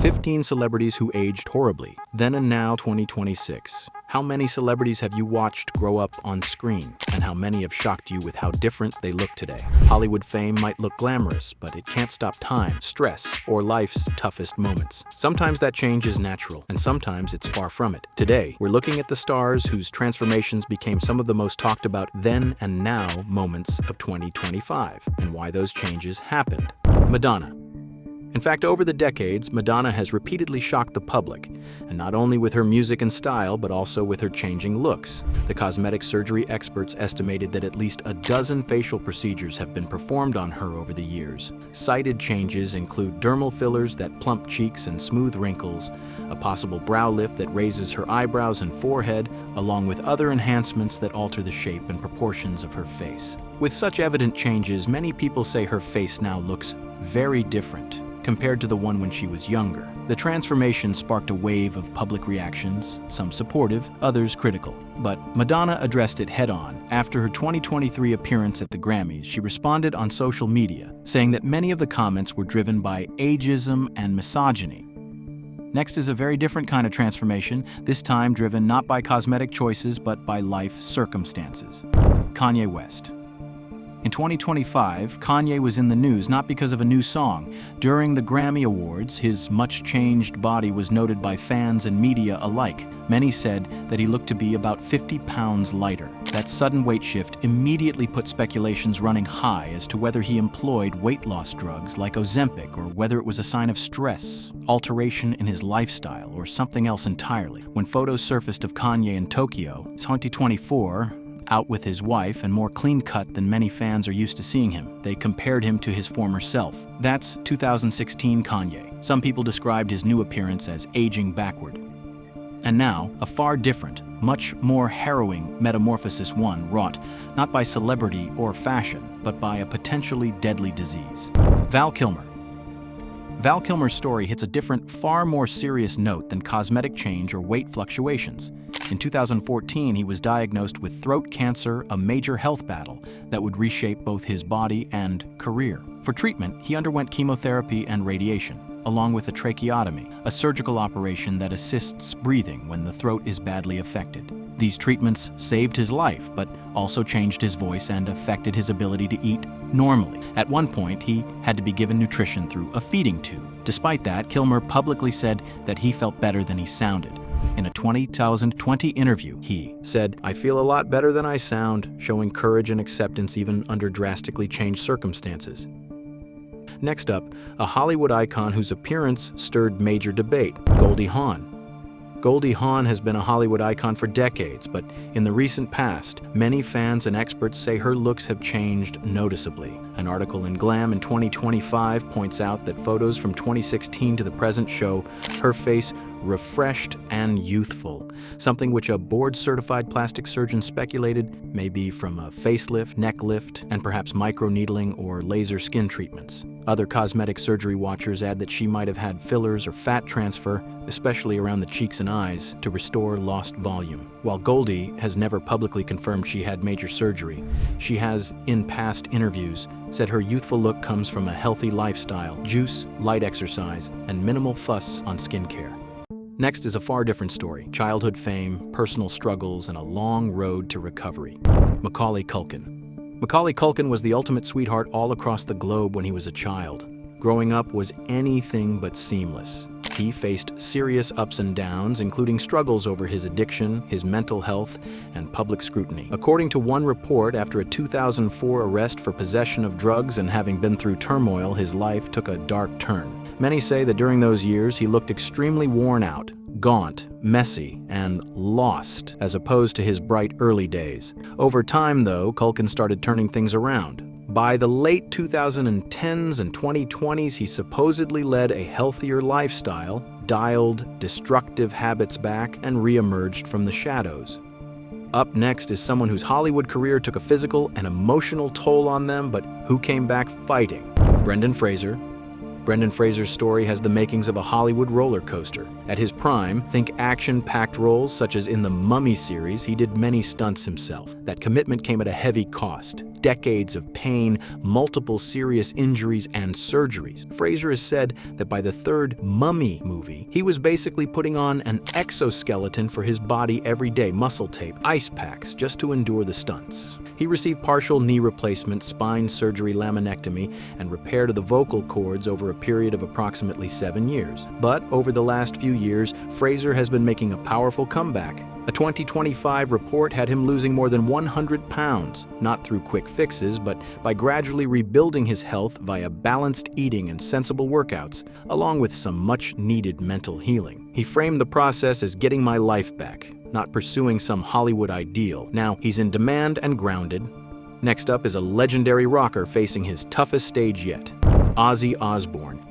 15 celebrities who aged horribly. Then and now 2026. How many celebrities have you watched grow up on screen? And how many have shocked you with how different they look today? Hollywood fame might look glamorous, but it can't stop time, stress, or life's toughest moments. Sometimes that change is natural, and sometimes it's far from it. Today, we're looking at the stars whose transformations became some of the most talked about then and now moments of 2025, and why those changes happened. Madonna. In fact, over the decades, Madonna has repeatedly shocked the public, and not only with her music and style, but also with her changing looks. The cosmetic surgery experts estimated that at least a dozen facial procedures have been performed on her over the years. Cited changes include dermal fillers that plump cheeks and smooth wrinkles, a possible brow lift that raises her eyebrows and forehead, along with other enhancements that alter the shape and proportions of her face. With such evident changes, many people say her face now looks very different compared to the one when she was younger. The transformation sparked a wave of public reactions, some supportive, others critical. But Madonna addressed it head-on. After her 2023 appearance at the Grammys, she responded on social media, saying that many of the comments were driven by ageism and misogyny. Next is a very different kind of transformation, this time driven not by cosmetic choices but by life circumstances. Kanye West. In 2025, Kanye was in the news not because of a new song. During the Grammy Awards, his much-changed body was noted by fans and media alike. Many said that he looked to be about 50 pounds lighter. That sudden weight shift immediately put speculations running high as to whether he employed weight loss drugs like Ozempic or whether it was a sign of stress, alteration in his lifestyle, or something else entirely. When photos surfaced of Kanye in Tokyo, 2024, out with his wife and more clean-cut than many fans are used to seeing him, they compared him to his former self. That's 2016 Kanye. Some people described his new appearance as aging backward. And now, a far different, much more harrowing metamorphosis, one wrought not by celebrity or fashion, but by a potentially deadly disease. Val Kilmer. Val Kilmer's story hits a different, far more serious note than cosmetic change or weight fluctuations. In 2014, he was diagnosed with throat cancer, a major health battle that would reshape both his body and career. For treatment, he underwent chemotherapy and radiation, along with a tracheotomy, a surgical operation that assists breathing when the throat is badly affected. These treatments saved his life, but also changed his voice and affected his ability to eat normally. At one point, he had to be given nutrition through a feeding tube. Despite that, Kilmer publicly said that he felt better than he sounded. In a 2020 interview, he said, "I feel a lot better than I sound," showing courage and acceptance even under drastically changed circumstances. Next up, a Hollywood icon whose appearance stirred major debate, Goldie Hawn. Goldie Hawn has been a Hollywood icon for decades, but in the recent past, many fans and experts say her looks have changed noticeably. An article in Glam in 2025 points out that photos from 2016 to the present show her face refreshed and youthful, something which a board-certified plastic surgeon speculated may be from a facelift, neck lift, and perhaps microneedling or laser skin treatments. Other cosmetic surgery watchers add that she might have had fillers or fat transfer, especially around the cheeks and eyes, to restore lost volume. While Goldie has never publicly confirmed she had major surgery, she has, in past interviews, said her youthful look comes from a healthy lifestyle, juice, light exercise, and minimal fuss on skincare. Next is a far different story: childhood fame, personal struggles, and a long road to recovery. Macaulay Culkin. Macaulay Culkin was the ultimate sweetheart all across the globe when he was a child. Growing up was anything but seamless. He faced serious ups and downs, including struggles over his addiction, his mental health, and public scrutiny. According to one report, after a 2004 arrest for possession of drugs and having been through turmoil, his life took a dark turn. Many say that during those years he looked extremely worn out, gaunt, messy, and lost, as opposed to his bright early days. Over time, though, Culkin started turning things around. By the late 2010s and 2020s, he supposedly led a healthier lifestyle, dialed destructive habits back, and re-emerged from the shadows. Up next is someone whose Hollywood career took a physical and emotional toll on them, but who came back fighting. Brendan Fraser. Brendan Fraser's story has the makings of a Hollywood roller coaster. At his prime, think action-packed roles such as in the Mummy series, he did many stunts himself. That commitment came at a heavy cost. decades of pain, multiple serious injuries, and surgeries. Fraser has said that by the third Mummy movie, he was basically putting on an exoskeleton for his body every day, muscle tape, ice packs, just to endure the stunts. He received partial knee replacement, spine surgery, laminectomy, and repair to the vocal cords over a period of approximately 7 years. But over the last few years, Fraser has been making a powerful comeback. A 2025 report had him losing more than 100 pounds, not through quick fixes, but by gradually rebuilding his health via balanced eating and sensible workouts, along with some much-needed mental healing. He framed the process as getting my life back, not pursuing some Hollywood ideal. Now he's in demand and grounded. Next up is a legendary rocker facing his toughest stage yet, Ozzy Osbourne.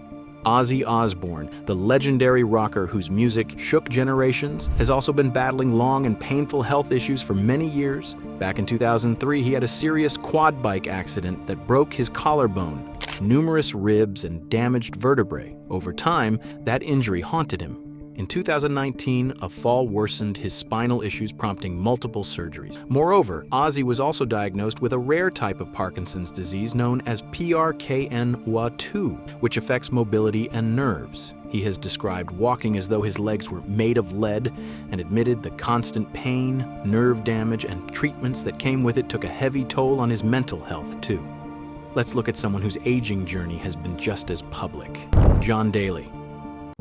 Ozzy Osbourne, the legendary rocker whose music shook generations, has also been battling long and painful health issues for many years. Back in 2003, he had a serious quad bike accident that broke his collarbone, numerous ribs, and damaged vertebrae. Over time, that injury haunted him. In 2019, a fall worsened his spinal issues, prompting multiple surgeries. Moreover, Ozzy was also diagnosed with a rare type of Parkinson's disease known as PRKNW2, which affects mobility and nerves. He has described walking as though his legs were made of lead and admitted the constant pain, nerve damage, and treatments that came with it took a heavy toll on his mental health, too. Let's look at someone whose aging journey has been just as public. John Daly.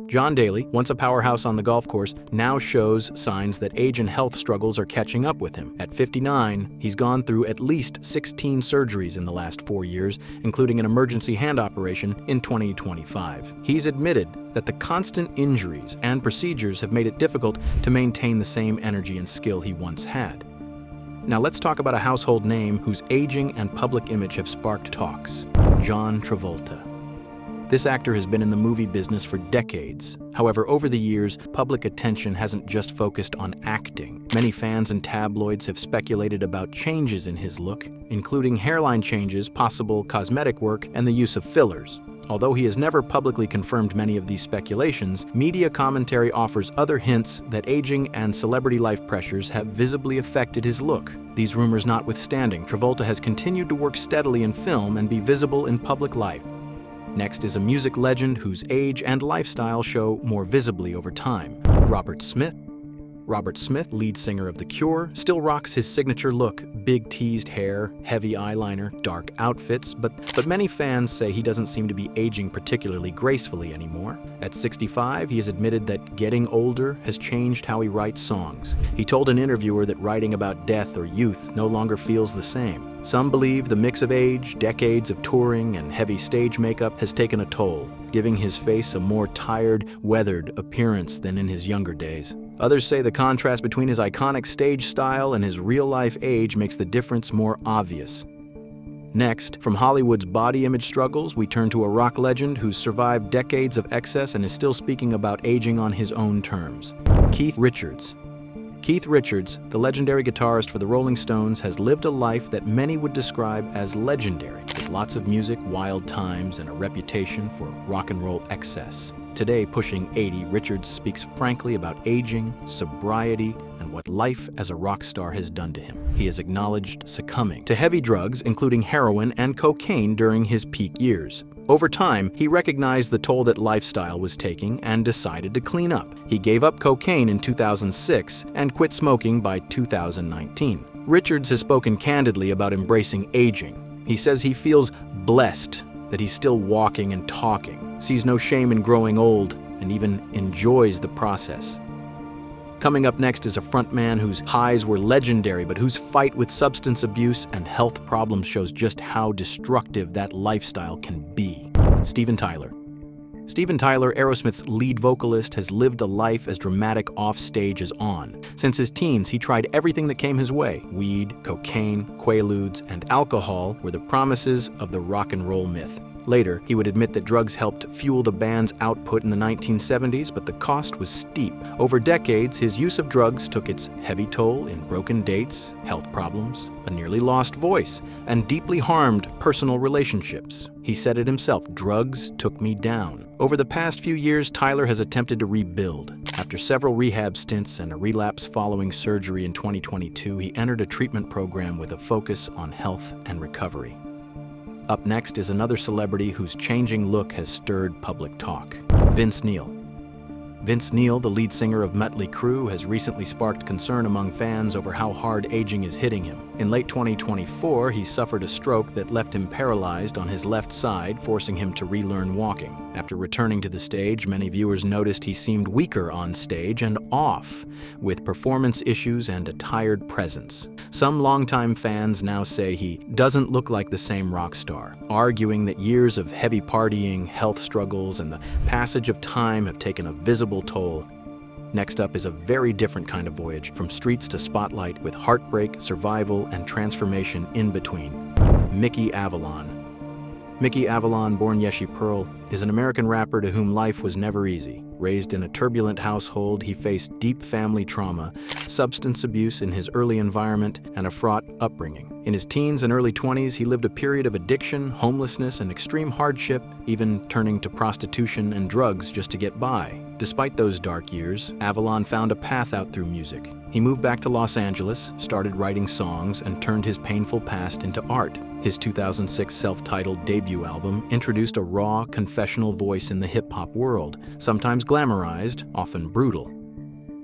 John Daly, once a powerhouse on the golf course, now shows signs that age and health struggles are catching up with him. At 59, he's gone through at least 16 surgeries in the last 4 years, including an emergency hand operation in 2025. He's admitted that the constant injuries and procedures have made it difficult to maintain the same energy and skill he once had. Now let's talk about a household name whose aging and public image have sparked talks: John Travolta. This actor has been in the movie business for decades. However, over the years, public attention hasn't just focused on acting. Many fans and tabloids have speculated about changes in his look, including hairline changes, possible cosmetic work, and the use of fillers. Although he has never publicly confirmed many of these speculations, media commentary offers other hints that aging and celebrity life pressures have visibly affected his look. These rumors notwithstanding, Travolta has continued to work steadily in film and be visible in public life. Next is a music legend whose age and lifestyle show more visibly over time: Robert Smith. Robert Smith, lead singer of The Cure, still rocks his signature look: big teased hair, heavy eyeliner, dark outfits, but many fans say he doesn't seem to be aging particularly gracefully anymore. At 65, he has admitted that getting older has changed how he writes songs. He told an interviewer that writing about death or youth no longer feels the same. Some believe the mix of age, decades of touring, and heavy stage makeup has taken a toll, giving his face a more tired, weathered appearance than in his younger days. Others say the contrast between his iconic stage style and his real-life age makes the difference more obvious. Next, from Hollywood's body image struggles, we turn to a rock legend who's survived decades of excess and is still speaking about aging on his own terms: Keith Richards. Keith Richards, the legendary guitarist for the Rolling Stones, has lived a life that many would describe as legendary, with lots of music, wild times, and a reputation for rock and roll excess. Today, pushing 80, Richards speaks frankly about aging, sobriety, and what life as a rock star has done to him. He has acknowledged succumbing to heavy drugs, including heroin and cocaine, during his peak years. Over time, he recognized the toll that lifestyle was taking and decided to clean up. He gave up cocaine in 2006 and quit smoking by 2019. Richards has spoken candidly about embracing aging. He says he feels blessed that he's still walking and talking, sees no shame in growing old, and even enjoys the process. Coming up next is a frontman whose highs were legendary, but whose fight with substance abuse and health problems shows just how destructive that lifestyle can be: Steven Tyler. Steven Tyler, Aerosmith's lead vocalist, has lived a life as dramatic off-stage as on. Since his teens, he tried everything that came his way. Weed, cocaine, quaaludes, and alcohol were the promises of the rock and roll myth. Later, he would admit that drugs helped fuel the band's output in the 1970s, but the cost was steep. Over decades, his use of drugs took its heavy toll in broken dates, health problems, a nearly lost voice, and deeply harmed personal relationships. He said it himself: "Drugs took me down." Over the past few years, Tyler has attempted to rebuild. After several rehab stints and a relapse following surgery in 2022, he entered a treatment program with a focus on health and recovery. Up next is another celebrity whose changing look has stirred public talk: Vince Neil. Vince Neil, the lead singer of Mötley Crüe, has recently sparked concern among fans over how hard aging is hitting him. In late 2024, he suffered a stroke that left him paralyzed on his left side, forcing him to relearn walking. After returning to the stage, many viewers noticed he seemed weaker on stage and off, with performance issues and a tired presence. Some longtime fans now say he doesn't look like the same rock star, arguing that years of heavy partying, health struggles, and the passage of time have taken a visible toll. Next up is a very different kind of voyage, from streets to spotlight, with heartbreak, survival, and transformation in between. Mickey Avalon. Mickey Avalon, born Yeshi Pearl, is an American rapper to whom life was never easy. Raised in a turbulent household, he faced deep family trauma, substance abuse in his early environment, and a fraught upbringing. In his teens and early 20s, he lived a period of addiction, homelessness, and extreme hardship, even turning to prostitution and drugs just to get by. Despite those dark years, Avalon found a path out through music. He moved back to Los Angeles, started writing songs, and turned his painful past into art. His 2006 self-titled debut album introduced a raw, confessional voice in the hip-hop world, sometimes glamorized, often brutal.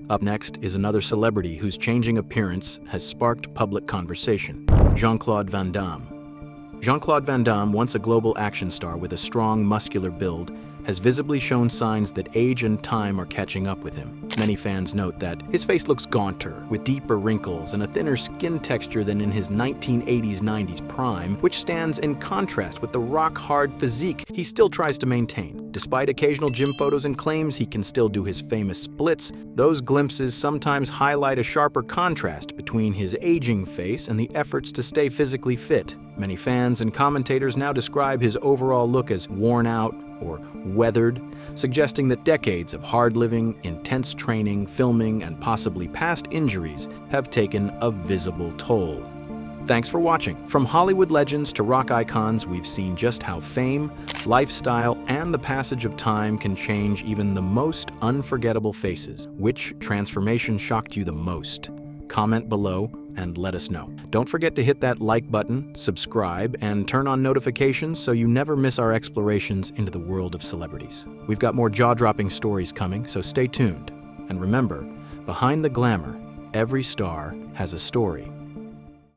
Up next is another celebrity whose changing appearance has sparked public conversation: Jean-Claude Van Damme. Jean-Claude Van Damme, once a global action star with a strong, muscular build, has visibly shown signs that age and time are catching up with him. Many fans note that his face looks gaunter, with deeper wrinkles and a thinner skin texture than in his 1980s-90s prime, which stands in contrast with the rock-hard physique he still tries to maintain. Despite occasional gym photos and claims he can still do his famous splits, those glimpses sometimes highlight a sharper contrast between his aging face and the efforts to stay physically fit. Many fans and commentators now describe his overall look as worn out or weathered, suggesting that decades of hard living, intense training, filming, and possibly past injuries have taken a visible toll. Thanks for watching. From Hollywood legends to rock icons, we've seen just how fame, lifestyle, and the passage of time can change even the most unforgettable faces. Which transformation shocked you the most? Comment below and let us know. Don't forget to hit that like button, subscribe, and turn on notifications so you never miss our explorations into the world of celebrities. We've got more jaw-dropping stories coming, so stay tuned. And remember, behind the glamour, every star has a story.